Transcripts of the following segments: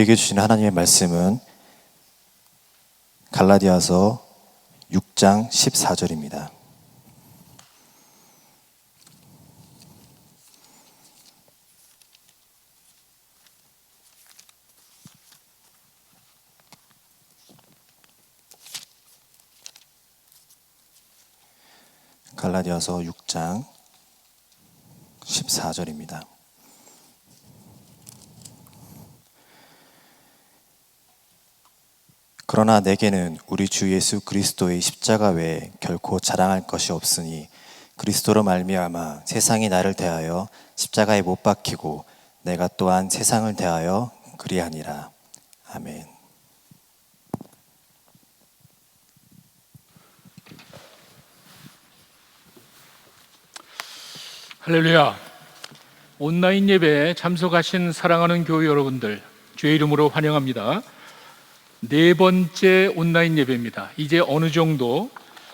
우리에게 주시는 하나님의 말씀은 갈라디아서 6장 14절입니다. 갈라디아서 6장 14절입니다. 그러나 내게는 우리 주 예수 그리스도의 십자가 외에 결코 자랑할 것이 없으니 그리스도로 말미암아 세상이 나를 대하여 십자가에 못 박히고 내가 또한 세상을 대하여 그리하니라. 아멘. 할렐루야. 온라인 예배에 참석하신 사랑하는 교회 여러분들, 주의 이름으로 환영합니다. 네 번째 온라인 예배입니다. 이제 어느 정도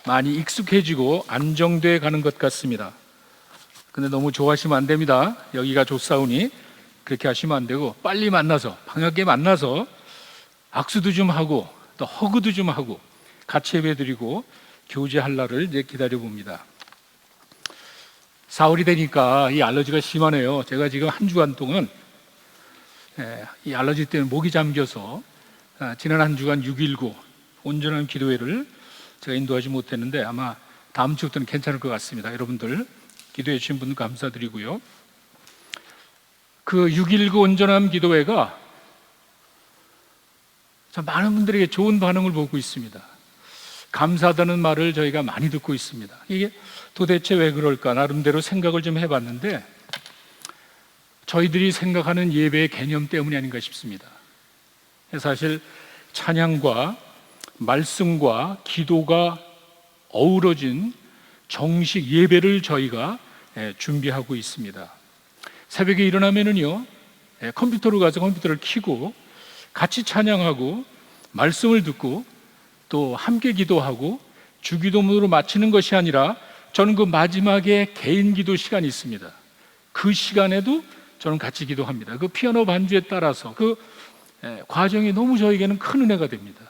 많이 익숙해지고 안정돼 가는 것 같습니다. 근데 너무 좋아하시면 안 됩니다. 여기가 좋사오니 그렇게 하시면 안 되고, 빨리 만나서, 방학에 만나서 악수도 좀 하고 또 허그도 좀 하고 같이 예배 드리고 교제할 날을 이제 기다려 봅니다. 4월이 되니까 이 알러지가 심하네요. 제가 지금 한 주간 동안 이 알러지 때문에 목이 잠겨서 지난 한 주간 6.19 온전한 기도회를 제가 인도하지 못했는데 아마 다음 주부터는 괜찮을 것 같습니다. 여러분들 기도해 주신 분 감사드리고요. 그 6.19 온전한 기도회가 참 많은 분들에게 좋은 반응을 보고 있습니다. 감사하다는 말을 저희가 많이 듣고 있습니다. 이게 도대체 왜 그럴까 나름대로 생각을 좀 해봤는데, 저희들이 생각하는 예배의 개념 때문이 아닌가 싶습니다. 사실 찬양과 말씀과 기도가 어우러진 정식 예배를 저희가 준비하고 있습니다. 새벽에 일어나면은요, 컴퓨터로 가서 컴퓨터를 켜고 같이 찬양하고 말씀을 듣고 또 함께 기도하고 주기도문으로 마치는 것이 아니라, 저는 그 마지막에 개인 기도 시간이 있습니다. 그 시간에도 저는 같이 기도합니다. 그 피아노 반주에 따라서 그 과정이 너무 저에게는 큰 은혜가 됩니다.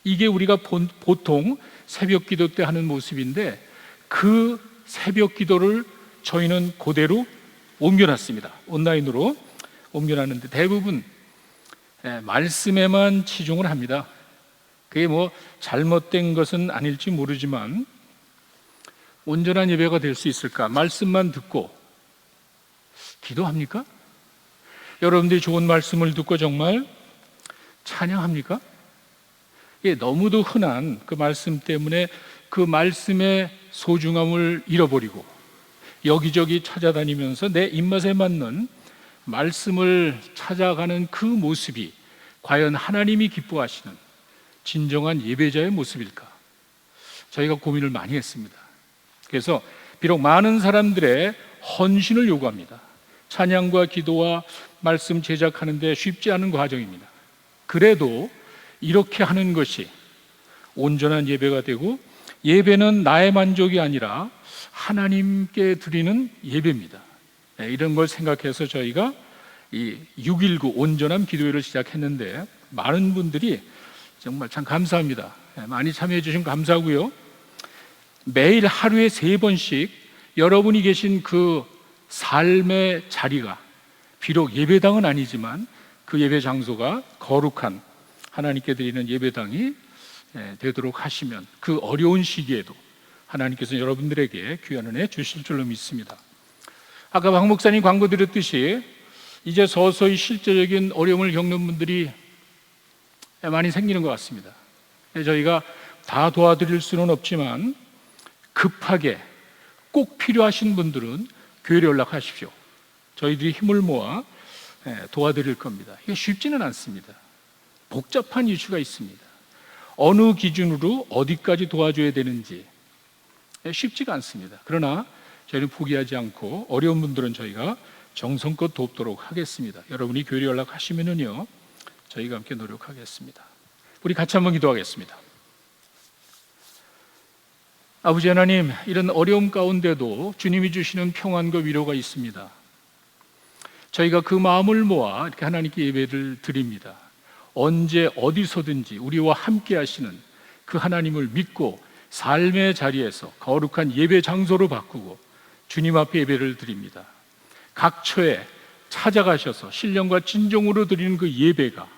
이게 우리가 보통 새벽 기도 때 하는 모습인데, 그 새벽 기도를 저희는 그대로 옮겨놨습니다. 온라인으로 옮겨놨는데 대부분 말씀에만 치중을 합니다. 그게 뭐 잘못된 것은 아닐지 모르지만, 온전한 예배가 될 수 있을까? 말씀만 듣고 기도합니까? 여러분들이 좋은 말씀을 듣고 정말 찬양합니까? 예, 너무도 흔한 그 말씀 때문에 그 말씀의 소중함을 잃어버리고 여기저기 찾아다니면서 내 입맛에 맞는 말씀을 찾아가는 그 모습이 과연 하나님이 기뻐하시는 진정한 예배자의 모습일까? 저희가 고민을 많이 했습니다. 그래서 비록 많은 사람들의 헌신을 요구합니다. 찬양과 기도와 말씀 제작하는데 쉽지 않은 과정입니다. 그래도 이렇게 하는 것이 온전한 예배가 되고, 예배는 나의 만족이 아니라 하나님께 드리는 예배입니다. 이런 걸 생각해서 저희가 이 6.19 온전한 기도회를 시작했는데, 많은 분들이 정말 참 감사합니다. 많이 참여해 주시면 감사하고요. 매일 하루에 3번씩 여러분이 계신 그 삶의 자리가, 비록 예배당은 아니지만 그 예배 장소가 거룩한 하나님께 드리는 예배당이 되도록 하시면, 그 어려운 시기에도 하나님께서 여러분들에게 귀한 은혜 주실 줄로 믿습니다. 아까 박 목사님 광고 드렸듯이 이제 서서히 실제적인 어려움을 겪는 분들이 많이 생기는 것 같습니다. 저희가 다 도와드릴 수는 없지만 급하게 꼭 필요하신 분들은 교회로 연락하십시오. 저희들이 힘을 모아 도와드릴 겁니다. 이게 쉽지는 않습니다. 복잡한 이슈가 있습니다. 어느 기준으로 어디까지 도와줘야 되는지 쉽지가 않습니다. 그러나 저희는 포기하지 않고 어려운 분들은 저희가 정성껏 돕도록 하겠습니다. 여러분이 교회로 연락하시면은요, 저희가 함께 노력하겠습니다. 우리 같이 한번 기도하겠습니다. 아버지 하나님, 이런 어려움 가운데도 주님이 주시는 평안과 위로가 있습니다. 저희가 그 마음을 모아 이렇게 하나님께 예배를 드립니다. 언제 어디서든지 우리와 함께 하시는 그 하나님을 믿고 삶의 자리에서 거룩한 예배 장소로 바꾸고 주님 앞에 예배를 드립니다. 각 처에 찾아가셔서 신령과 진정으로 드리는 그 예배가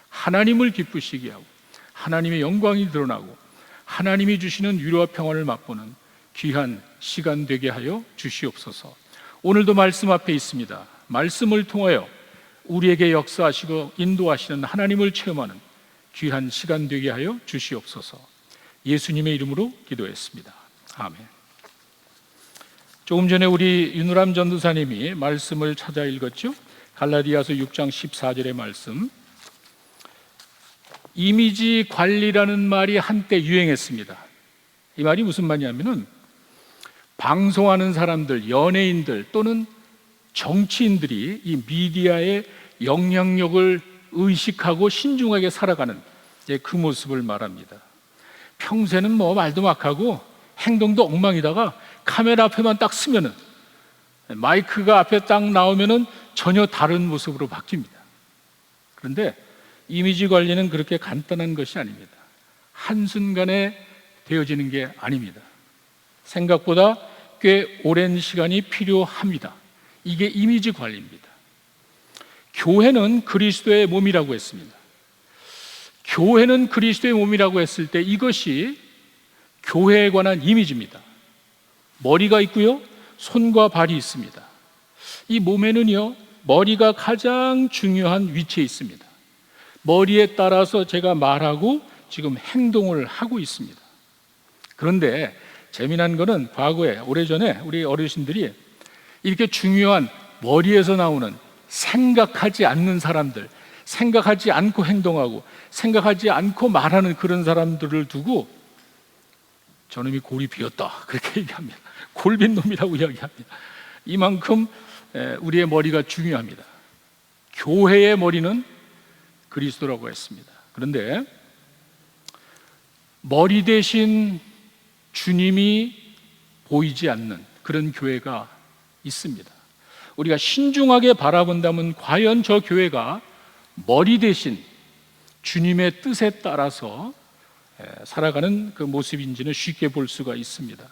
하나님을 기쁘시게 하고 하나님의 영광이 드러나고 하나님이 주시는 위로와 평안을 맛보는 귀한 시간 되게 하여 주시옵소서. 오늘도 말씀 앞에 있습니다. 말씀을 통하여 우리에게 역사하시고 인도하시는 하나님을 체험하는 귀한 시간 되게 하여 주시옵소서. 예수님의 이름으로 기도했습니다. 아멘. 조금 전에 우리 윤우람 전도사님이 말씀을 찾아 읽었죠. 갈라디아서 6장 14절의 말씀. 이미지 관리라는 말이 한때 유행했습니다. 이 말이 무슨 말이냐면은 방송하는 사람들, 연예인들 또는 정치인들이 이 미디어의 영향력을 의식하고 신중하게 살아가는 그 모습을 말합니다. 평소에는 뭐 말도 막 하고 행동도 엉망이다가 카메라 앞에만 딱 쓰면은, 마이크가 앞에 딱 나오면은 전혀 다른 모습으로 바뀝니다. 그런데 이미지 관리는 그렇게 간단한 것이 아닙니다. 한순간에 되어지는 게 아닙니다. 생각보다 꽤 오랜 시간이 필요합니다. 이게 이미지 관리입니다. 교회는 그리스도의 몸이라고 했습니다. 교회는 그리스도의 몸이라고 했을 때 이것이 교회에 관한 이미지입니다. 머리가 있고요, 손과 발이 있습니다. 이 몸에는요, 머리가 가장 중요한 위치에 있습니다. 머리에 따라서 제가 말하고 지금 행동을 하고 있습니다. 그런데 재미난 거는 과거에 오래전에 우리 어르신들이 이렇게 중요한 머리에서 나오는 생각하지 않는 사람들, 생각하지 않고 행동하고 생각하지 않고 말하는 그런 사람들을 두고 저놈이 골이 비었다 그렇게 얘기합니다. 골빈 놈이라고 이야기합니다. 이만큼 우리의 머리가 중요합니다. 교회의 머리는 그리스도라고 했습니다. 그런데 머리 대신 주님이 보이지 않는 그런 교회가 있습니다. 우리가 신중하게 바라본다면 과연 저 교회가 머리 대신 주님의 뜻에 따라서 살아가는 그 모습인지는 쉽게 볼 수가 있습니다.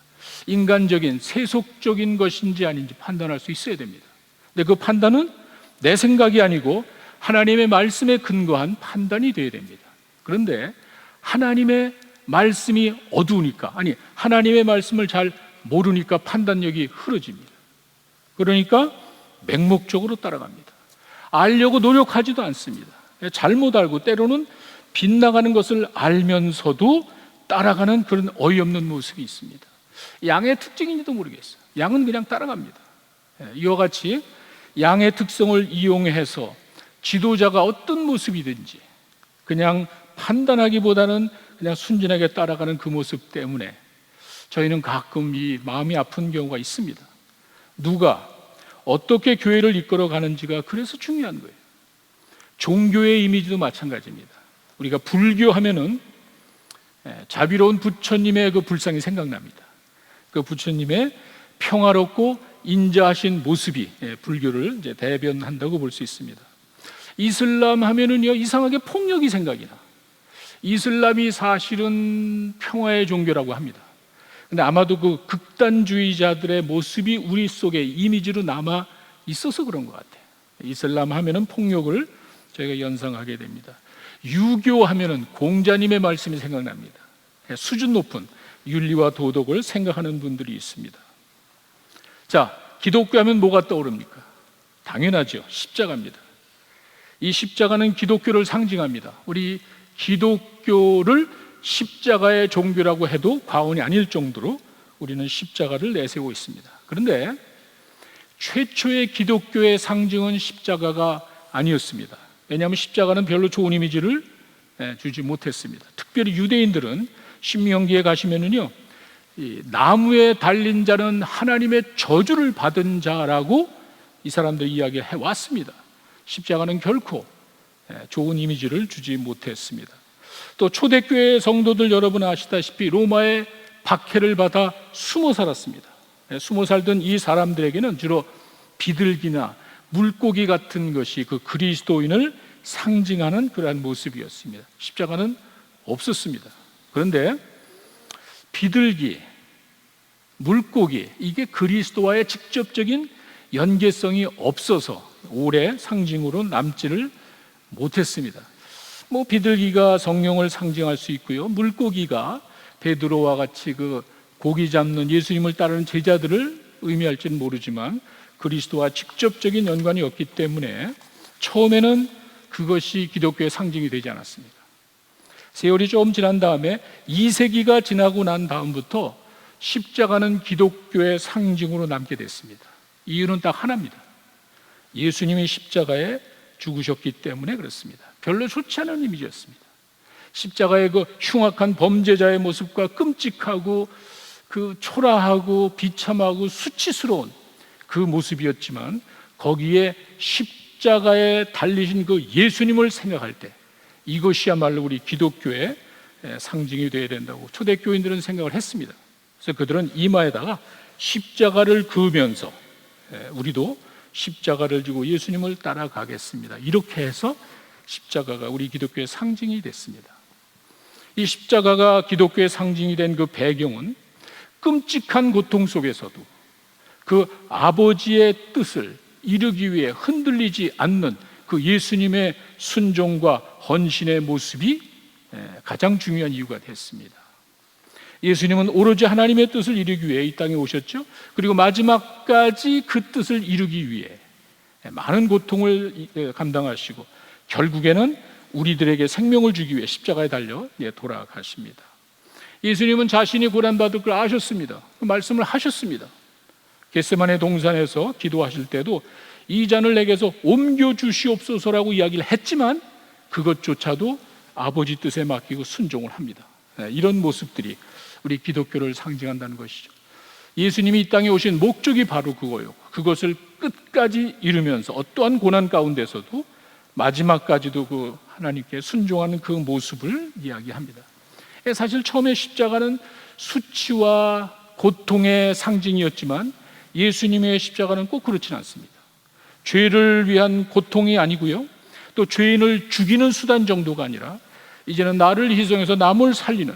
인간적인 세속적인 것인지 아닌지 판단할 수 있어야 됩니다. 근데 그 판단은 내 생각이 아니고 하나님의 말씀에 근거한 판단이 되어야 됩니다. 그런데 하나님의 말씀이 어두우니까, 아니 하나님의 말씀을 잘 모르니까 판단력이 흐려집니다. 그러니까 맹목적으로 따라갑니다. 알려고 노력하지도 않습니다. 잘못 알고 때로는 빗나가는 것을 알면서도 따라가는 그런 어이없는 모습이 있습니다. 양의 특징인지도 모르겠어요. 양은 그냥 따라갑니다. 이와 같이 양의 특성을 이용해서 지도자가 어떤 모습이든지 그냥 판단하기보다는 그냥 순진하게 따라가는 그 모습 때문에 저희는 가끔 이 마음이 아픈 경우가 있습니다. 누가 어떻게 교회를 이끌어 가는지가 그래서 중요한 거예요. 종교의 이미지도 마찬가지입니다. 우리가 불교하면은 자비로운 부처님의 그 불상이 생각납니다. 그 부처님의 평화롭고 인자하신 모습이 불교를 이제 대변한다고 볼 수 있습니다. 이슬람 하면은요, 이상하게 폭력이 생각이 나. 이슬람이 사실은 평화의 종교라고 합니다. 근데 아마도 그 극단주의자들의 모습이 우리 속에 이미지로 남아 있어서 그런 것 같아요. 이슬람 하면은 폭력을 저희가 연상하게 됩니다. 유교 하면은 공자님의 말씀이 생각납니다. 수준 높은 윤리와 도덕을 생각하는 분들이 있습니다. 자, 기독교 하면 뭐가 떠오릅니까? 당연하죠. 십자가입니다. 이 십자가는 기독교를 상징합니다. 우리 기독교를 십자가의 종교라고 해도 과언이 아닐 정도로 우리는 십자가를 내세우고 있습니다. 그런데 최초의 기독교의 상징은 십자가가 아니었습니다. 왜냐하면 십자가는 별로 좋은 이미지를 주지 못했습니다. 특별히 유대인들은 신명기에 가시면은요, 이 나무에 달린 자는 하나님의 저주를 받은 자라고 이 사람들이 이야기해 왔습니다. 십자가는 결코 좋은 이미지를 주지 못했습니다. 또 초대교회 성도들 여러분 아시다시피 로마의 박해를 받아 숨어 살았습니다. 숨어 살던 이 사람들에게는 주로 비둘기나 물고기 같은 것이 그 그리스도인을 상징하는 그러한 모습이었습니다. 십자가는 없었습니다. 그런데 비둘기, 물고기, 이게 그리스도와의 직접적인 연계성이 없어서 오래 상징으로 남지를 못했습니다. 비둘기가 성령을 상징할 수 있고요, 물고기가 베드로와 같이 그 고기 잡는 예수님을 따르는 제자들을 의미할지는 모르지만 그리스도와 직접적인 연관이 없기 때문에 처음에는 그것이 기독교의 상징이 되지 않았습니다. 세월이 좀 지난 다음에 2세기가 지나고 난 다음부터 십자가는 기독교의 상징으로 남게 됐습니다. 이유는 딱 하나입니다. 예수님이 십자가에 죽으셨기 때문에 그렇습니다. 별로 좋지 않은 이미지였습니다. 십자가의 그 흉악한 범죄자의 모습과 끔찍하고 그 초라하고 비참하고 수치스러운 그 모습이었지만, 거기에 십자가에 달리신 그 예수님을 생각할 때 이것이야말로 우리 기독교의 상징이 되어야 된다고 초대교인들은 생각을 했습니다. 그래서 그들은 이마에다가 십자가를 그으면서 우리도 십자가를 지고 예수님을 따라가겠습니다, 이렇게 해서 십자가가 우리 기독교의 상징이 됐습니다. 이 십자가가 기독교의 상징이 된 그 배경은 끔찍한 고통 속에서도 그 아버지의 뜻을 이루기 위해 흔들리지 않는 그 예수님의 순종과 헌신의 모습이 가장 중요한 이유가 됐습니다. 예수님은 오로지 하나님의 뜻을 이루기 위해 이 땅에 오셨죠. 그리고 마지막까지 그 뜻을 이루기 위해 많은 고통을 감당하시고 결국에는 우리들에게 생명을 주기 위해 십자가에 달려 돌아가십니다. 예수님은 자신이 고난받을 걸 아셨습니다. 그 말씀을 하셨습니다. 겟세마네 동산에서 기도하실 때도 이 잔을 내게서 옮겨 주시옵소서라고 이야기를 했지만 그것조차도 아버지 뜻에 맡기고 순종을 합니다. 이런 모습들이 우리 기독교를 상징한다는 것이죠. 예수님이 이 땅에 오신 목적이 바로 그거예요. 그것을 끝까지 이루면서 어떠한 고난 가운데서도 마지막까지도 그 하나님께 순종하는 그 모습을 이야기합니다. 사실 처음에 십자가는 수치와 고통의 상징이었지만 예수님의 십자가는 꼭 그렇지는 않습니다. 죄를 위한 고통이 아니고요, 또 죄인을 죽이는 수단 정도가 아니라 이제는 나를 희생해서 남을 살리는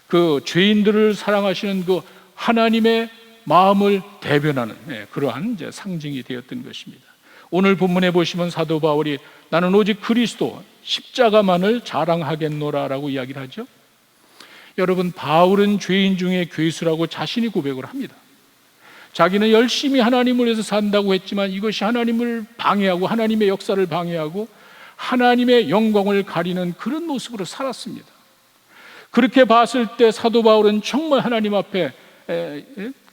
그 죄인들을 사랑하시는 그 하나님의 마음을 대변하는 그러한 이제 상징이 되었던 것입니다. 오늘 본문에 보시면 사도 바울이 나는 오직 그리스도 십자가만을 자랑하겠노라라고 이야기를 하죠. 여러분, 바울은 죄인 중에 괴수라고 자신이 고백을 합니다. 자기는 열심히 하나님을 위해서 산다고 했지만 이것이 하나님을 방해하고 하나님의 역사를 방해하고 하나님의 영광을 가리는 그런 모습으로 살았습니다. 그렇게 봤을 때 사도 바울은 정말 하나님 앞에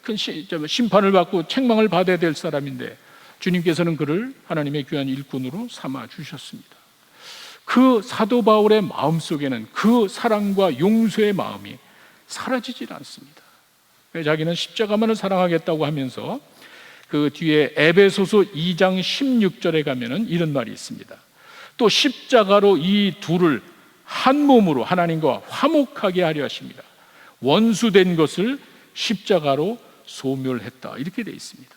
큰 심판을 받고 책망을 받아야 될 사람인데 주님께서는 그를 하나님의 귀한 일꾼으로 삼아 주셨습니다. 그 사도 바울의 마음속에는 그 사랑과 용서의 마음이 사라지질 않습니다. 자기는 십자가만을 사랑하겠다고 하면서 그 뒤에 에베소서 2장 16절에 가면은 이런 말이 있습니다. 또 십자가로 이 둘을 한 몸으로 하나님과 화목하게 하려 하십니다. 원수된 것을 십자가로 소멸했다, 이렇게 되어 있습니다.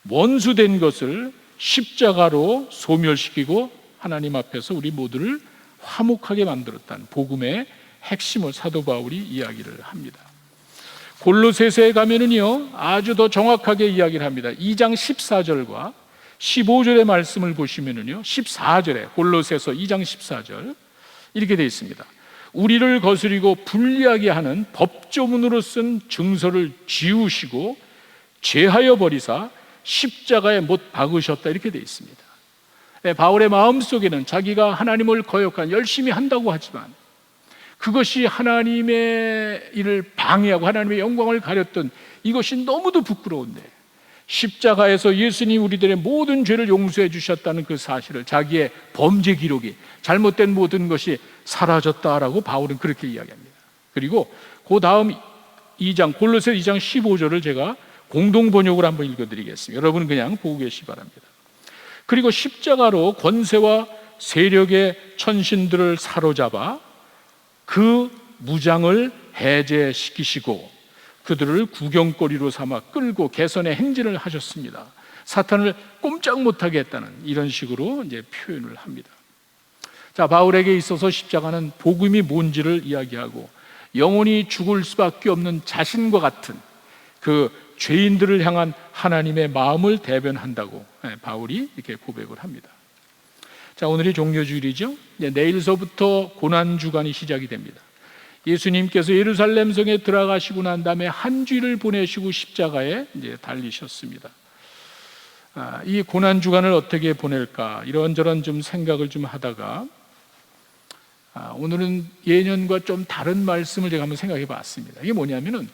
원수된 것을 십자가로 소멸시키고 하나님 앞에서 우리 모두를 화목하게 만들었다는 복음의 핵심을 사도 바울이 이야기를 합니다. 골로새서에 가면은요 아주 더 정확하게 이야기를 합니다. 2장 14절과 15절의 말씀을 보시면은요 14절에 골로새서 2장 14절 이렇게 되어 있습니다. 우리를 거스리고 불리하게 하는 법조문으로 쓴 증서를 지우시고 제하여 버리사 십자가에 못 박으셨다, 이렇게 되어 있습니다. 바울의 마음속에는 자기가 하나님을 거역한 열심히 한다고 하지만 그것이 하나님의 일을 방해하고 하나님의 영광을 가렸던 이것이 너무도 부끄러운데 십자가에서 예수님이 우리들의 모든 죄를 용서해 주셨다는 그 사실을, 자기의 범죄 기록이, 잘못된 모든 것이 사라졌다라고 바울은 그렇게 이야기합니다. 그리고 그 다음 2장 골로새 2장 15절을 제가 공동 번역으로 한번 읽어드리겠습니다. 여러분 그냥 보고 계시기 바랍니다. 그리고 십자가로 권세와 세력의 천신들을 사로잡아 그 무장을 해제시키시고 그들을 구경거리로 삼아 끌고 개선의 행진을 하셨습니다. 사탄을 꼼짝 못하게 했다는 이런 식으로 이제 표현을 합니다. 자, 바울에게 있어서 십자가는 복음이 뭔지를 이야기하고 영원히 죽을 수밖에 없는 자신과 같은 그 죄인들을 향한 하나님의 마음을 대변한다고 바울이 이렇게 고백을 합니다. 자, 오늘이 종료주일이죠. 내일서부터 고난주간이 시작이 됩니다. 예수님께서 예루살렘 성에 들어가시고 난 다음에 한 주일을 보내시고 십자가에 이제 달리셨습니다. 이 고난주간을 어떻게 보낼까 이런저런 좀 생각을 좀 하다가 오늘은 예년과 좀 다른 말씀을 제가 한번 생각해 봤습니다. 이게 뭐냐면은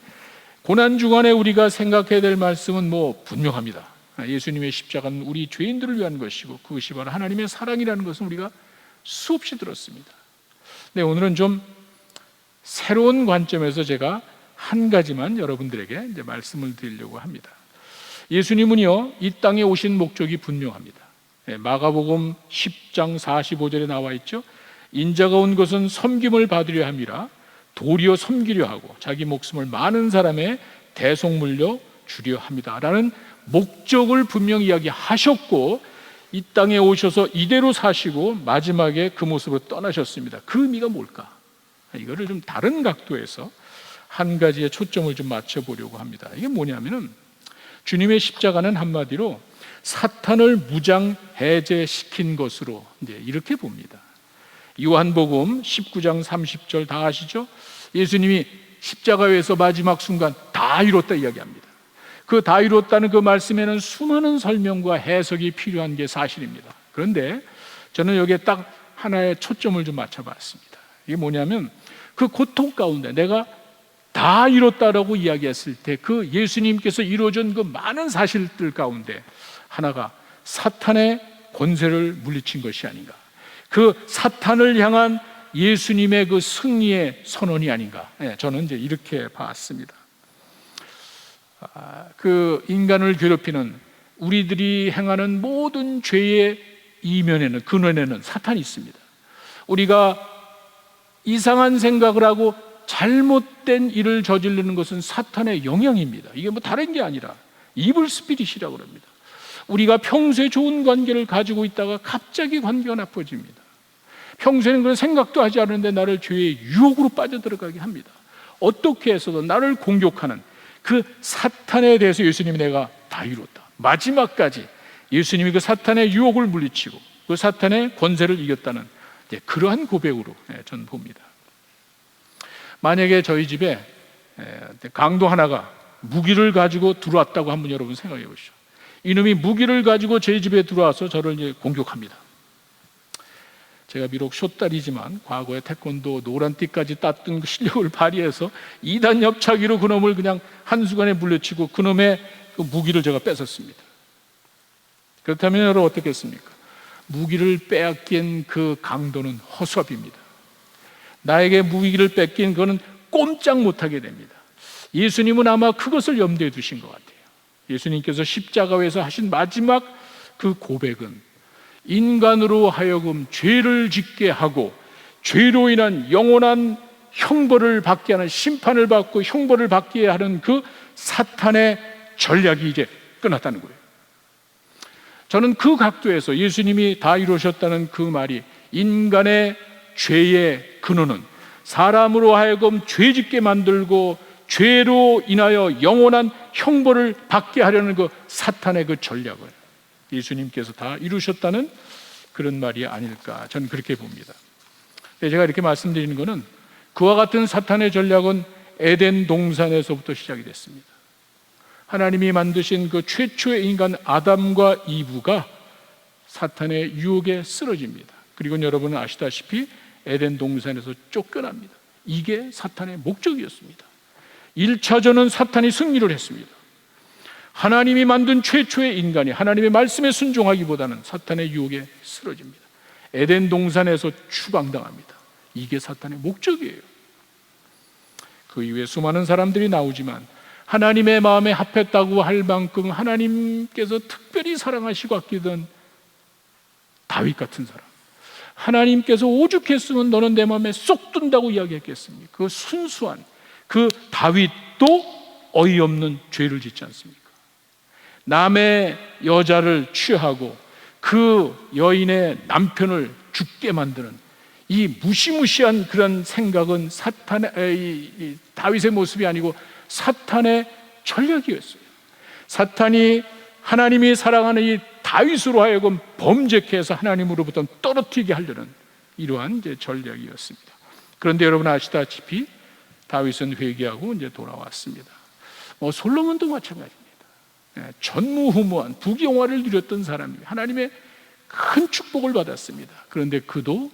고난주간에 우리가 생각해야 될 말씀은 뭐 분명합니다. 예수님의 십자가는 우리 죄인들을 위한 것이고 그것이 바로 하나님의 사랑이라는 것은 우리가 수없이 들었습니다. 네, 오늘은 좀 새로운 관점에서 제가 한 가지만 여러분들에게 이제 말씀을 드리려고 합니다. 예수님은요, 이 땅에 오신 목적이 분명합니다. 마가복음 10장 45절에 나와 있죠. 인자가 온 것은 섬김을 받으려 함이라 도리어 섬기려 하고 자기 목숨을 많은 사람의 대속물로 주려 합니다 라는 목적을 분명히 이야기하셨고 이 땅에 오셔서 이대로 사시고 마지막에 그 모습으로 떠나셨습니다. 그 의미가 뭘까? 이거를 좀 다른 각도에서 한 가지에 초점을 좀 맞춰보려고 합니다. 이게 뭐냐면은 주님의 십자가는 한마디로 사탄을 무장 해제시킨 것으로 이제 이렇게 봅니다. 요한복음 19장 30절 다 아시죠? 예수님이 십자가에서 마지막 순간 다 이뤘다 이야기합니다. 그 다 이뤘다는 그 말씀에는 수많은 설명과 해석이 필요한 게 사실입니다. 그런데 저는 여기에 딱 하나의 초점을 좀 맞춰봤습니다. 이게 뭐냐면 그 고통 가운데 내가 다 이뤘다라고 이야기했을 때 그 예수님께서 이루어준 그 많은 사실들 가운데 하나가 사탄의 권세를 물리친 것이 아닌가, 그 사탄을 향한 예수님의 그 승리의 선언이 아닌가, 저는 이제 이렇게 봤습니다. 그 인간을 괴롭히는 우리들이 행하는 모든 죄의 이면에는, 근원에는 사탄이 있습니다. 우리가 이상한 생각을 하고 잘못된 일을 저지르는 것은 사탄의 영향입니다. 이게 뭐 다른 게 아니라 이블 스피릿이라고 합니다. 우리가 평소에 좋은 관계를 가지고 있다가 갑자기 관계가 나빠집니다. 평소에는 그런 생각도 하지 않았는데 나를 죄의 유혹으로 빠져들어가게 합니다. 어떻게 해서도 나를 공격하는 그 사탄에 대해서 예수님이 내가 다 이뤘다, 마지막까지 예수님이 그 사탄의 유혹을 물리치고 그 사탄의 권세를 이겼다는 그러한 고백으로 저는 봅니다. 만약에 저희 집에 강도 하나가 무기를 가지고 들어왔다고 한번 여러분 생각해 보시죠. 이놈이 무기를 가지고 제 집에 들어와서 저를 이제 공격합니다. 제가 비록 숏다리지만 과거에 태권도 노란띠까지 땄던 그 실력을 발휘해서 2단 옆차기로 그놈을 그냥 한순간에 물리치고 그놈의 그 무기를 제가 뺏었습니다. 그렇다면 여러분 어떻겠습니까? 무기를 빼앗긴 그 강도는 허수아비입니다. 나에게 무기를 뺏긴 그거는 꼼짝 못하게 됩니다. 예수님은 아마 그것을 염두에 두신 것 같아요. 예수님께서 십자가에서 하신 마지막 그 고백은 인간으로 하여금 죄를 짓게 하고 죄로 인한 영원한 형벌을 받게 하는, 심판을 받고 형벌을 받게 하는 그 사탄의 전략이 이제 끝났다는 거예요. 저는 그 각도에서 예수님이 다 이루셨다는 그 말이 인간의 죄의 근원은 사람으로 하여금 죄짓게 만들고 죄로 인하여 영원한 형벌을 받게 하려는 그 사탄의 그 전략을 예수님께서 다 이루셨다는 그런 말이 아닐까, 저는 그렇게 봅니다. 제가 이렇게 말씀드리는 것은 그와 같은 사탄의 전략은 에덴 동산에서부터 시작이 됐습니다. 하나님이 만드신 그 최초의 인간 아담과 이브가 사탄의 유혹에 쓰러집니다. 그리고 여러분은 아시다시피 에덴 동산에서 쫓겨납니다. 이게 사탄의 목적이었습니다. 1차전은 사탄이 승리를 했습니다. 하나님이 만든 최초의 인간이 하나님의 말씀에 순종하기보다는 사탄의 유혹에 쓰러집니다. 에덴 동산에서 추방당합니다. 이게 사탄의 목적이에요. 그 이후에 수많은 사람들이 나오지만 하나님의 마음에 합했다고 할 만큼 하나님께서 특별히 사랑하시고 아끼던 다윗 같은 사람, 하나님께서 오죽했으면 너는 내 마음에 쏙 든다고 이야기했겠습니까? 그 순수한 그 다윗도 어이없는 죄를 짓지 않습니까? 남의 여자를 취하고 그 여인의 남편을 죽게 만드는 이 무시무시한 그런 생각은 다윗의 모습이 아니고 사탄의 전략이었어요. 사탄이 하나님이 사랑하는 이 다윗으로 하여금 범죄케 해서 하나님으로부터 떨어뜨리게 하려는 이러한 이제 전략이었습니다. 그런데 여러분 아시다시피 다윗은 회개하고 이제 돌아왔습니다. 솔로몬도 마찬가지입니다. 전무후무한 부귀영화를 누렸던 사람이 하나님의 큰 축복을 받았습니다. 그런데 그도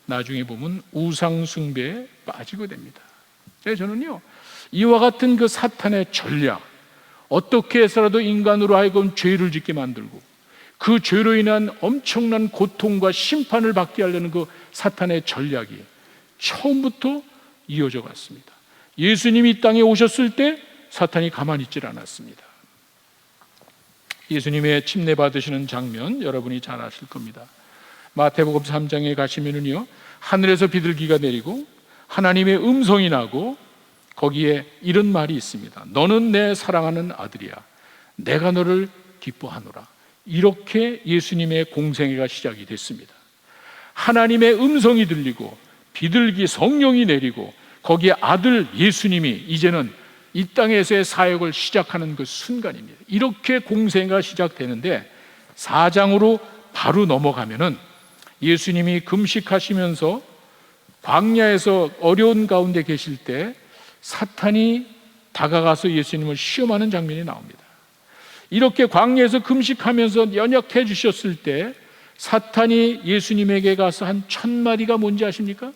나중에 보면 우상 숭배에 빠지게 됩니다. 저는요, 이와 같은 그 사탄의 전략, 어떻게 해서라도 인간으로 하여금 죄를 짓게 만들고 그 죄로 인한 엄청난 고통과 심판을 받게 하려는 그 사탄의 전략이 처음부터 이어져 갔습니다. 예수님이 이 땅에 오셨을 때 사탄이 가만히 있질 않았습니다. 예수님의 침례 받으시는 장면 여러분이 잘 아실 겁니다. 마태복음 3장에 가시면은요, 하늘에서 비둘기가 내리고 하나님의 음성이 나고 거기에 이런 말이 있습니다. 너는 내 사랑하는 아들이야. 내가 너를 기뻐하노라. 이렇게 예수님의 공생애가 시작이 됐습니다. 하나님의 음성이 들리고 비둘기 성령이 내리고 거기에 아들 예수님이 이제는 이 땅에서의 사역을 시작하는 그 순간입니다. 이렇게 공생애가 시작되는데 4장으로 바로 넘어가면은 예수님이 금식하시면서 광야에서 어려운 가운데 계실 때 사탄이 다가가서 예수님을 시험하는 장면이 나옵니다. 이렇게 광야에서 금식하면서 연약해 주셨을 때 사탄이 예수님에게 가서 한 1000마디가 뭔지 아십니까?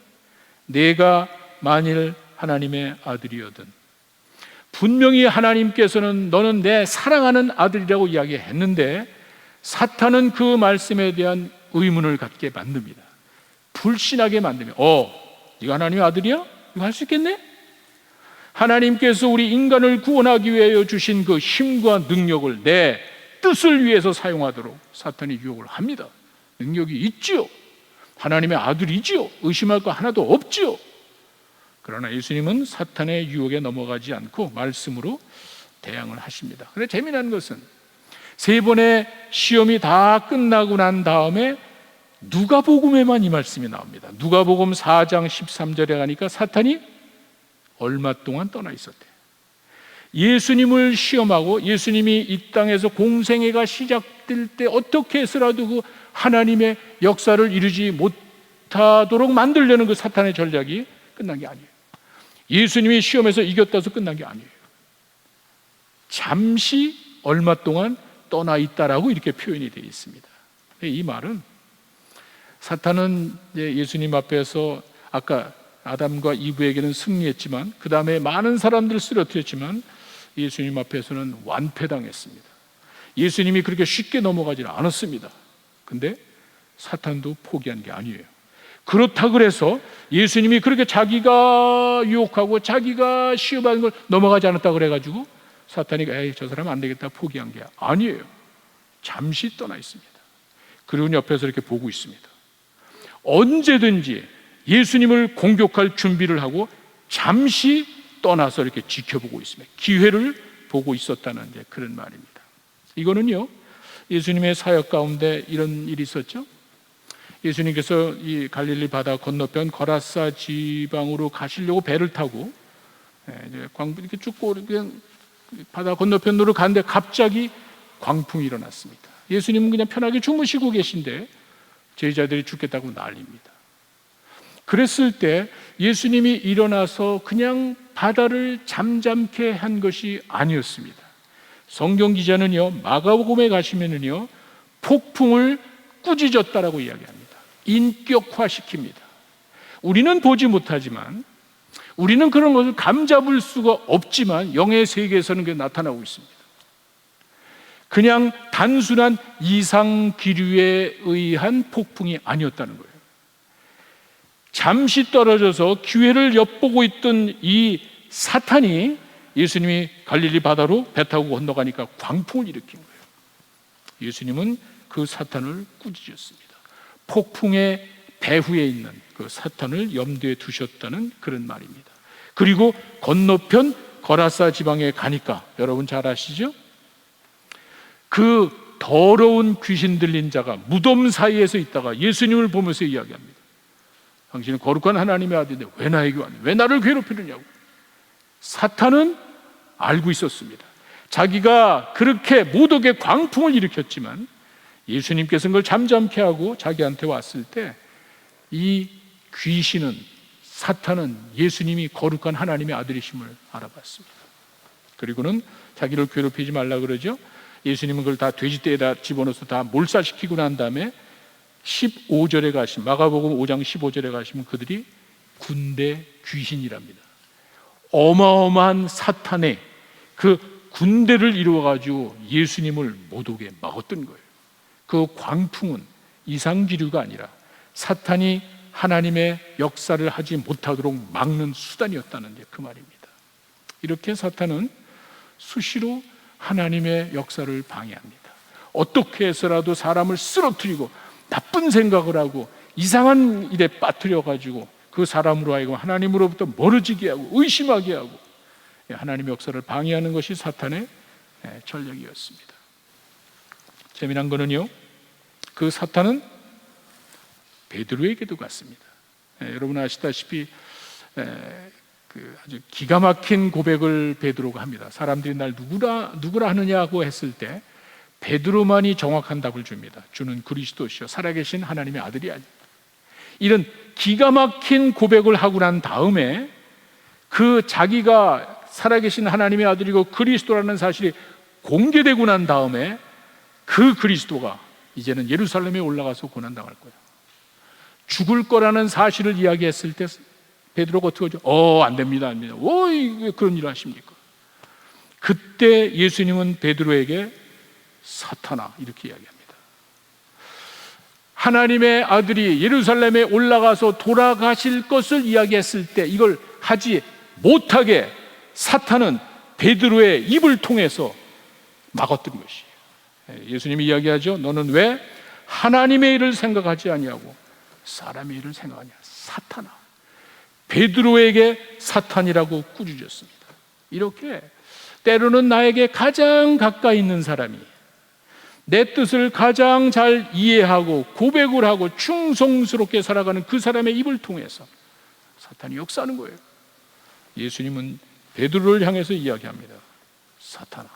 내가 만일 하나님의 아들이거든. 분명히 하나님께서는 너는 내 사랑하는 아들이라고 이야기했는데 사탄은 그 말씀에 대한 의문을 갖게 만듭니다. 불신하게 만듭니다. 네가 하나님의 아들이야? 이거 할 수 있겠네? 하나님께서 우리 인간을 구원하기 위하여 주신 그 힘과 능력을 내 뜻을 위해서 사용하도록 사탄이 유혹을 합니다. 능력이 있지요. 하나님의 아들이지요. 의심할 거 하나도 없지요. 그러나 예수님은 사탄의 유혹에 넘어가지 않고 말씀으로 대항을 하십니다. 그런데 재미난 것은 3번의 시험이 다 끝나고 난 다음에 누가복음에만 이 말씀이 나옵니다. 누가복음 4장 13절에 가니까 사탄이 얼마 동안 떠나 있었대요. 예수님을 시험하고 예수님이 이 땅에서 공생애가 시작될 때 어떻게 해서라도 그 하나님의 역사를 이루지 못하도록 만들려는 그 사탄의 전략이 끝난 게 아니에요. 예수님이 시험에서 이겼다 해서 끝난 게 아니에요. 잠시 얼마 동안 떠나 있다라고 이렇게 표현이 되어 있습니다. 이 말은 사탄은 예수님 앞에서 아까 아담과 이브에게는 승리했지만 그 다음에 많은 사람들을 쓰러뜨렸지만 예수님 앞에서는 완패당했습니다. 예수님이 그렇게 쉽게 넘어가지는 않았습니다. 근데 사탄도 포기한 게 아니에요. 그렇다 그래서 예수님이 그렇게 자기가 유혹하고 자기가 시험하는 걸 넘어가지 않았다 그래가지고 사탄이 저 사람 안 되겠다 포기한 게 아니에요. 잠시 떠나 있습니다. 그리고 옆에서 이렇게 보고 있습니다. 언제든지 예수님을 공격할 준비를 하고 잠시 떠나서 이렇게 지켜보고 있습니다. 기회를 보고 있었다는 그런 말입니다. 이거는요, 예수님의 사역 가운데 이런 일이 있었죠. 예수님께서 이 갈릴리 바다 건너편 거라사 지방으로 가시려고 배를 타고 광풍 이렇게 쭉 그냥 바다 건너편으로 가는데 갑자기 광풍이 일어났습니다. 예수님은 그냥 편하게 주무시고 계신데 제자들이 죽겠다고 난립니다. 그랬을 때 예수님이 일어나서 그냥 바다를 잠잠케 한 것이 아니었습니다. 성경 기자는요, 마가복음에 가시면은요, 폭풍을 꾸짖었다라고 이야기합니다. 인격화시킵니다. 우리는 보지 못하지만, 우리는 그런 것을 감잡을 수가 없지만 영의 세계에서는 그게 나타나고 있습니다. 그냥 단순한 이상 기류에 의한 폭풍이 아니었다는 거예요. 잠시 떨어져서 기회를 엿보고 있던 이 사탄이 예수님이 갈릴리 바다로 배 타고 건너가니까 광풍을 일으킨 거예요. 예수님은 그 사탄을 꾸짖었습니다. 폭풍의 배후에 있는 그 사탄을 염두에 두셨다는 그런 말입니다. 그리고 건너편 거라사 지방에 가니까 여러분 잘 아시죠? 그 더러운 귀신 들린 자가 무덤 사이에서 있다가 예수님을 보면서 이야기합니다. 당신은 거룩한 하나님의 아들인데 왜 나에게 왔냐? 왜 나를 괴롭히느냐고. 사탄은 알고 있었습니다. 자기가 그렇게 모독의 광풍을 일으켰지만 예수님께서는 그걸 잠잠케 하고 자기한테 왔을 때 이 귀신은, 사탄은 예수님이 거룩한 하나님의 아들이심을 알아봤습니다. 그리고는 자기를 괴롭히지 말라 그러죠. 예수님은 그걸 다 돼지떼에다 집어넣어서 다 몰살시키고 난 다음에 15절에 가시면, 마가복음 5장 15절에 가시면 그들이 군대 귀신이랍니다. 어마어마한 사탄의 그 군대를 이루어가지고 예수님을 모독에 막았던 거예요. 그 광풍은 이상기류가 아니라 사탄이 하나님의 역사를 하지 못하도록 막는 수단이었다는 그 말입니다. 이렇게 사탄은 수시로 하나님의 역사를 방해합니다. 어떻게 해서라도 사람을 쓰러뜨리고 나쁜 생각을 하고 이상한 일에 빠뜨려가지고 그 사람으로 하여금 하나님으로부터 멀어지게 하고 의심하게 하고 하나님의 역사를 방해하는 것이 사탄의 전략이었습니다. 재미난 거는요, 그 사탄은 베드로에게도 갔습니다. 여러분 아시다시피 아주 기가 막힌 고백을 베드로가 합니다. 사람들이 날 누구라 하느냐고 했을 때 베드로만이 정확한 답을 줍니다. 주는 그리스도시요 살아계신 하나님의 아들이 아니라. 이런 기가 막힌 고백을 하고 난 다음에 그 자기가 살아계신 하나님의 아들이고 그리스도라는 사실이 공개되고 난 다음에 그 그리스도가 이제는 예루살렘에 올라가서 고난당할 거예요. 죽을 거라는 사실을 이야기했을 때 베드로가 어떻게 하죠? 안 됩니다. 왜 그런 일을 하십니까? 그때 예수님은 베드로에게 사탄아 이렇게 이야기합니다. 하나님의 아들이 예루살렘에 올라가서 돌아가실 것을 이야기했을 때 이걸 하지 못하게 사탄은 베드로의 입을 통해서 막았던 것이에요. 예수님이 이야기하죠. 너는 왜 하나님의 일을 생각하지 아니하고 사람의 일을 생각하냐. 사탄아. 베드로에게 사탄이라고 꾸짖었습니다. 이렇게 때로는 나에게 가장 가까이 있는 사람이 내 뜻을 가장 잘 이해하고 고백을 하고 충성스럽게 살아가는 그 사람의 입을 통해서 사탄이 역사하는 거예요. 예수님은 베드로를 향해서 이야기합니다. 사탄아,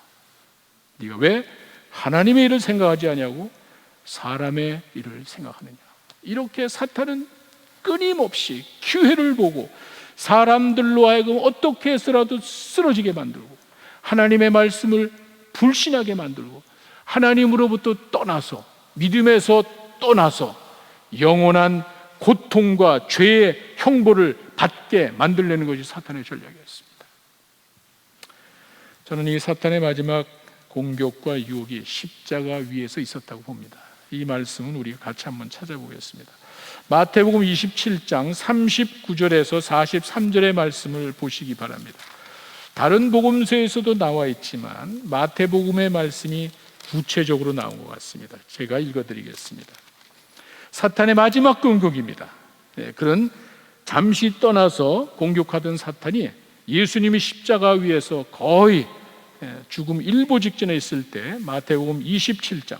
네가 왜 하나님의 일을 생각하지 않냐고 사람의 일을 생각하느냐. 이렇게 사탄은 끊임없이 기회를 보고 사람들로 하여금 어떻게 해서라도 쓰러지게 만들고 하나님의 말씀을 불신하게 만들고 하나님으로부터 떠나서 믿음에서 떠나서 영원한 고통과 죄의 형벌을 받게 만들려는 것이 사탄의 전략이었습니다. 저는 이 사탄의 마지막 공격과 유혹이 십자가 위에서 있었다고 봅니다. 이 말씀은 우리가 같이 한번 찾아보겠습니다. 마태복음 27장 39절에서 43절의 말씀을 보시기 바랍니다. 다른 복음서에서도 나와 있지만 마태복음의 말씀이 구체적으로 나온 것 같습니다. 제가 읽어드리겠습니다. 사탄의 마지막 공격입니다. 그런 잠시 떠나서 공격하던 사탄이 예수님이 십자가 위에서 거의 죽음 일보 직전에 있을 때 마태복음 27장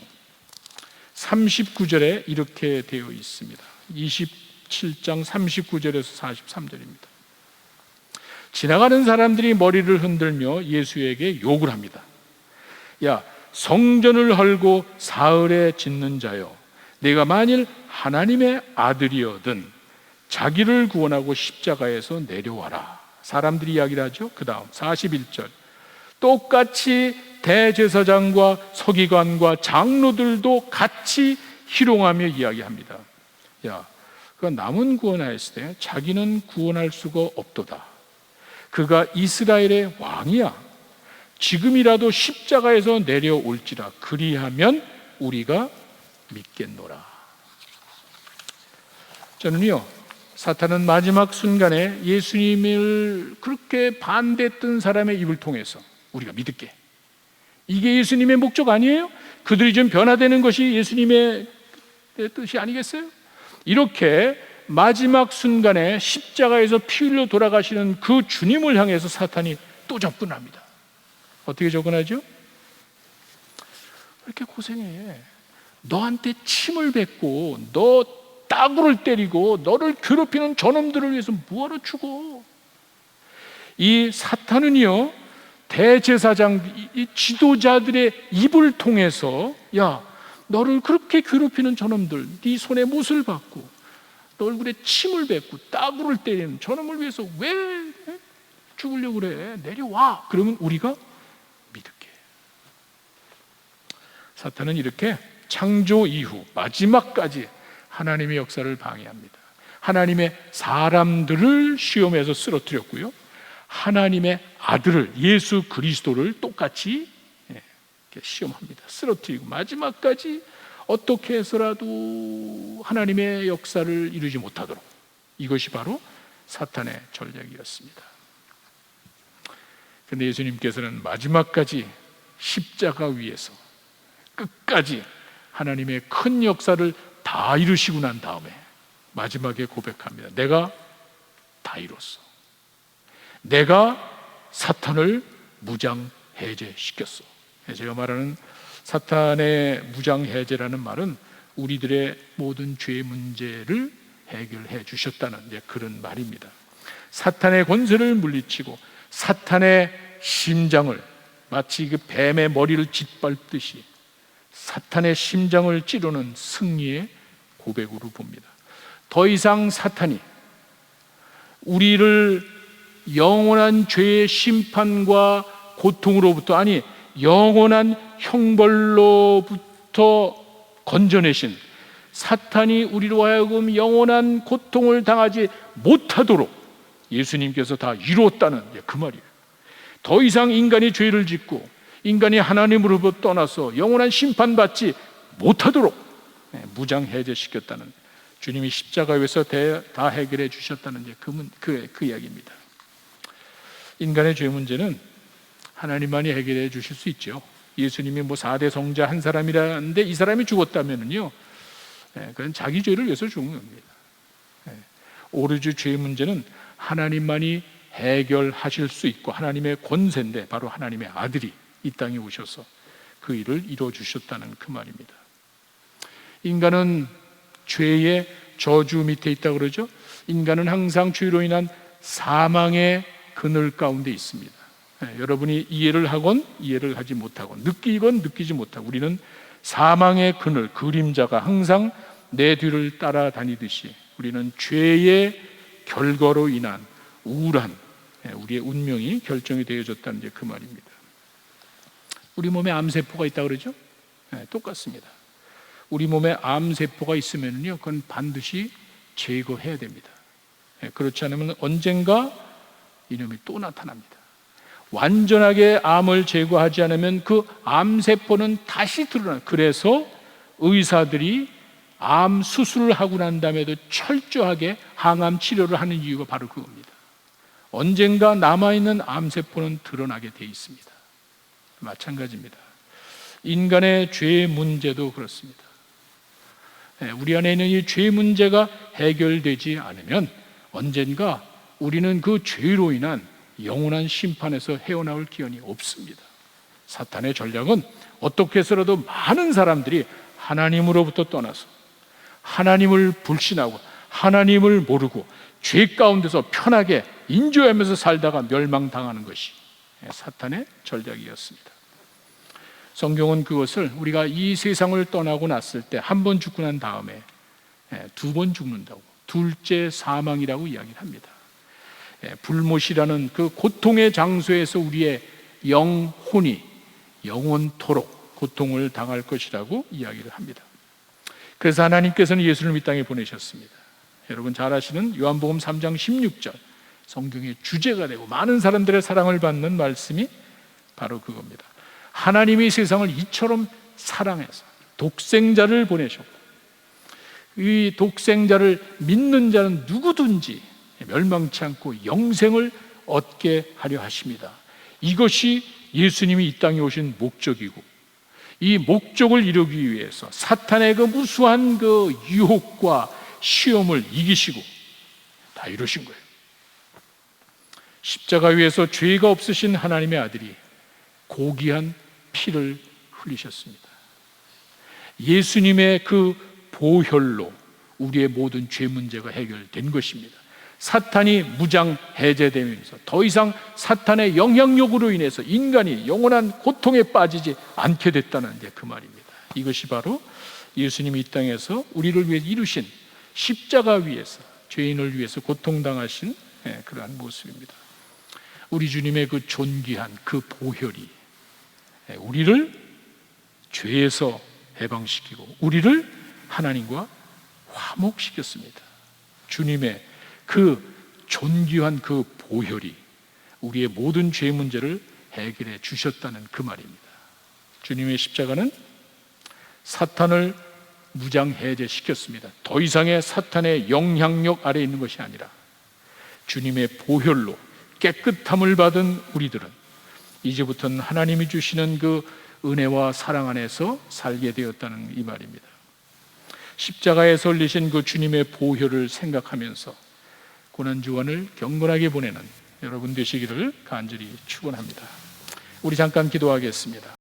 39절에 이렇게 되어 있습니다. 27장 39절에서 43절입니다. 지나가는 사람들이 머리를 흔들며 예수에게 욕을 합니다. 야, 성전을 헐고 사흘에 짓는 자여, 내가 만일 하나님의 아들이어든 자기를 구원하고 십자가에서 내려와라. 사람들이 이야기를 하죠. 그 다음 41절, 똑같이 대제사장과 서기관과 장로들도 같이 희롱하며 이야기합니다. 야, 그 남은 구원하였을 때 자기는 구원할 수가 없도다. 그가 이스라엘의 왕이야. 지금이라도 십자가에서 내려올지라. 그리하면 우리가 믿겠노라. 저는요, 사탄은 마지막 순간에 예수님을 그렇게 반대했던 사람의 입을 통해서 우리가 믿을게. 이게 예수님의 목적 아니에요? 그들이 좀 변화되는 것이 예수님의 뜻이 아니겠어요? 이렇게 마지막 순간에 십자가에서 피 흘려 돌아가시는 그 주님을 향해서 사탄이 또 접근합니다. 어떻게 접근하죠? 왜 이렇게 고생해? 너한테 침을 뱉고 너 따구를 때리고 너를 괴롭히는 저놈들을 위해서 뭐하러 죽어? 이 사탄은요, 대제사장, 이 지도자들의 입을 통해서 야, 너를 그렇게 괴롭히는 저놈들, 네 손에 못을 받고 너 얼굴에 침을 뱉고 따구를 때리는 저놈을 위해서 왜 죽으려고 그래? 내려와. 그러면 우리가 믿을게. 사탄은 이렇게 창조 이후 마지막까지 하나님의 역사를 방해합니다. 하나님의 사람들을 시험에서 쓰러뜨렸고요, 하나님의 아들을, 예수 그리스도를 똑같이 시험합니다. 쓰러뜨리고 마지막까지 어떻게 해서라도 하나님의 역사를 이루지 못하도록, 이것이 바로 사탄의 전략이었습니다. 그런데 예수님께서는 마지막까지 십자가 위에서 끝까지 하나님의 큰 역사를 다 이루시고 난 다음에 마지막에 고백합니다. 내가 다 이뤘어. 내가 사탄을 무장해제시켰어. 제가 말하는 사탄의 무장해제라는 말은 우리들의 모든 죄 문제를 해결해 주셨다는 그런 말입니다. 사탄의 권세를 물리치고 사탄의 심장을 마치 그 뱀의 머리를 짓밟듯이 사탄의 심장을 찌르는 승리의 고백으로 봅니다. 더 이상 사탄이 우리를 영원한 죄의 심판과 고통으로부터, 아니 영원한 형벌로부터 건져내신 사탄이 우리로 하여금 영원한 고통을 당하지 못하도록 예수님께서 다 이루었다는 그 말이에요. 더 이상 인간이 죄를 짓고 인간이 하나님으로부터 떠나서 영원한 심판받지 못하도록 무장해제시켰다는, 주님이 십자가에서 다 해결해 주셨다는 그 이야기입니다. 인간의 죄 문제는 하나님만이 해결해 주실 수 있죠. 예수님이 4대 성자 한 사람이라는데 이 사람이 죽었다면요, 그건 자기 죄를 위해서 죽은 겁니다. 오로지 죄 문제는 하나님만이 해결하실 수 있고 하나님의 권세인데, 바로 하나님의 아들이 이 땅에 오셔서 그 일을 이루어 주셨다는 그 말입니다. 인간은 죄의 저주 밑에 있다고 그러죠. 인간은 항상 죄로 인한 사망의 그늘 가운데 있습니다. 여러분이 이해를 하건 이해를 하지 못하건, 느끼건 느끼지 못하고, 우리는 사망의 그늘, 그림자가 항상 내 뒤를 따라다니듯이 우리는 죄의 결과로 인한 우울한 우리의 운명이 결정이 되어졌다는 그 말입니다. 우리 몸에 암세포가 있다고 그러죠? 똑같습니다. 우리 몸에 암세포가 있으면요, 그건 반드시 제거해야 됩니다. 그렇지 않으면 언젠가 이놈이 또 나타납니다. 완전하게 암을 제거하지 않으면 그 암세포는 다시 드러나요. 그래서 의사들이 암 수술을 하고 난 다음에도 철저하게 항암 치료를 하는 이유가 바로 그겁니다. 언젠가 남아있는 암세포는 드러나게 돼 있습니다. 마찬가지입니다. 인간의 죄 문제도 그렇습니다. 우리 안에 있는 이 죄 문제가 해결되지 않으면 언젠가 우리는 그 죄로 인한 영원한 심판에서 헤어나올 기원이 없습니다. 사탄의 전략은 어떻게 해서라도 많은 사람들이 하나님으로부터 떠나서 하나님을 불신하고 하나님을 모르고 죄 가운데서 편하게 인조하면서 살다가 멸망당하는 것이 사탄의 전략이었습니다. 성경은 그것을 우리가 이 세상을 떠나고 났을 때 한 번 죽고 난 다음에 2번 죽는다고, 둘째 사망이라고 이야기를 합니다. 불못이라는 그 고통의 장소에서 우리의 영혼이 영원토록 고통을 당할 것이라고 이야기를 합니다. 그래서 하나님께서는 예수를 이 땅에 보내셨습니다. 여러분 잘 아시는 요한복음 3장 16절, 성경의 주제가 되고 많은 사람들의 사랑을 받는 말씀이 바로 그겁니다. 하나님이 세상을 이처럼 사랑해서 독생자를 보내셨고, 이 독생자를 믿는 자는 누구든지 멸망치 않고 영생을 얻게 하려 하십니다. 이것이 예수님이 이 땅에 오신 목적이고, 이 목적을 이루기 위해서 사탄의 그 무수한 그 유혹과 시험을 이기시고 다 이루신 거예요. 십자가 위에서 죄가 없으신 하나님의 아들이 고귀한 피를 흘리셨습니다. 예수님의 그 보혈로 우리의 모든 죄 문제가 해결된 것입니다. 사탄이 무장 해제되면서 더 이상 사탄의 영향력으로 인해서 인간이 영원한 고통에 빠지지 않게 됐다는 그 말입니다. 이것이 바로 예수님이 이 땅에서 우리를 위해 이루신 십자가 위에서 죄인을 위해서 고통당하신 그러한 모습입니다. 우리 주님의 그 존귀한 그 보혈이 우리를 죄에서 해방시키고 우리를 하나님과 화목시켰습니다. 주님의 그 존귀한 그 보혈이 우리의 모든 죄 문제를 해결해 주셨다는 그 말입니다. 주님의 십자가는 사탄을 무장 해제시켰습니다. 더 이상의 사탄의 영향력 아래에 있는 것이 아니라 주님의 보혈로 깨끗함을 받은 우리들은 이제부터는 하나님이 주시는 그 은혜와 사랑 안에서 살게 되었다는 이 말입니다. 십자가에서 흘리신 그 주님의 보혈을 생각하면서 고난주간을 경건하게 보내는 여러분 되시기를 간절히 축원합니다. 우리 잠깐 기도하겠습니다.